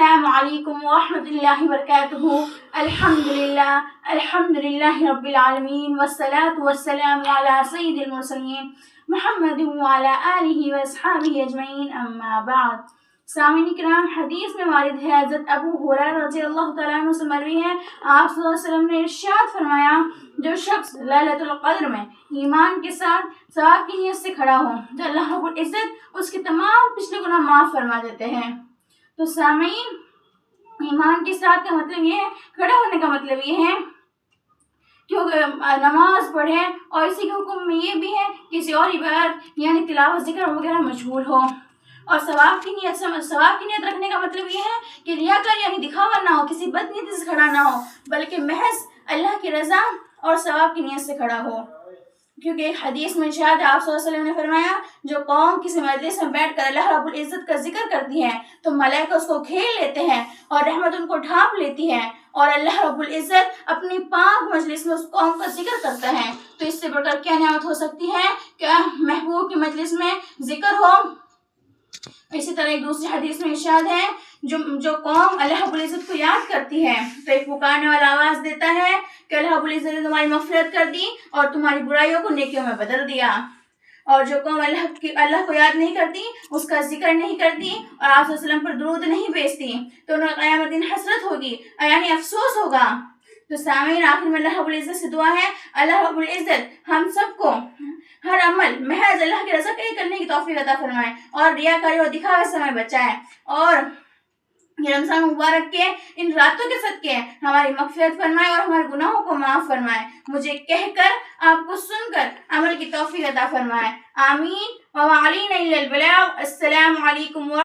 السلام علیکم ورحمۃ اللہ وبرکاتہ۔ الحمدللہ رب العالمین والصلاة والسلام علی سید المرسلین محمد وعلی آلہ واصحابہ اجمعین، اما بعد۔ سامعین کرام، حدیث میں وارد ہے، حضرت ابو ہریرہ رضی اللہ تعالیٰ عنہ سے مروی ہے، آپ صلی اللہ علیہ وسلم نے ارشاد فرمایا، جو شخص لیلۃ القدر میں ایمان کے ساتھ ثواب کی نیت سے کھڑا ہو تو اللہ رب العزت اس کے تمام پچھلے گناہ معاف فرما دیتے ہیں۔ تو سامعین، ایمان کے ساتھ کا مطلب یہ ہے، کھڑے ہونے کا مطلب یہ ہے کہ نماز پڑھے، اور اسی کے حکم میں یہ بھی ہے کسی اور عبادت یعنی تلاوت، ذکر وغیرہ مشغول ہو، اور ثواب کی نیت رکھنے کا مطلب یہ ہے کہ ریاکار یعنی دکھاوا نہ ہو، کسی بد نیتی سے کھڑا نہ ہو، بلکہ محض اللہ کی رضا اور ثواب کی نیت سے کھڑا ہو۔ کیونکہ ایک حدیث میں ارشاد ہے، آپ صلی اللہ علیہ وسلم نے فرمایا، جو قوم کسی مجلس میں بیٹھ کر اللہ رب العزت کا ذکر کرتی ہے تو ملائکہ اس کو گھیر لیتے ہیں اور رحمت ان کو ڈھانپ لیتی ہے، اور اللہ رب العزت اپنی پاک مجلس میں اس قوم کا ذکر کرتا ہے۔ تو اس سے بڑھ کر کیا نعمت ہو سکتی ہے کہ محبوب کی مجلس میں ذکر ہو۔ اسی طرح ایک دوسری حدیث میں ارشاد ہے، جو قوم اللہ رب العزت کو یاد کرتی ہے تو ایک پکارنے والا آواز دیتا ہے کہ اللہ رب العزت نے تمہاری مغفرت کر دی اور تمہاری برائیوں کو نیکیوں میں بدل دیا۔ اور جو قوم اللہ کو یاد نہیں کرتی، اس کا ذکر نہیں کرتی اور آپ صلی اللہ علیہ وسلم پر درود نہیں بھیجتی تو انہیں قیامت دن حسرت ہوگی، یعنی افسوس ہوگا۔ تو سامعین، آخر میں اللہ رب العزت سے دعا ہے، اللہ رب العزت ہم سب کو ہر عمل محض اللہ کی رضا کے لیے کرنے کی توفیق عطا فرمائے اور ریاکاری اور دکھاوے سے ہمیں بچائے، اور یہ رمضان مبارک کے ان راتوں کے صدقے ہماری مغفرت فرمائے اور ہمارے گناہوں کو معاف فرمائے، مجھے کہہ کر آپ کو سن کر عمل کی توفیق عطا فرمائے، آمین۔ وَمَا عَلَيْنَا إِلَّا الْبَلَاغُ۔ السلام علیکم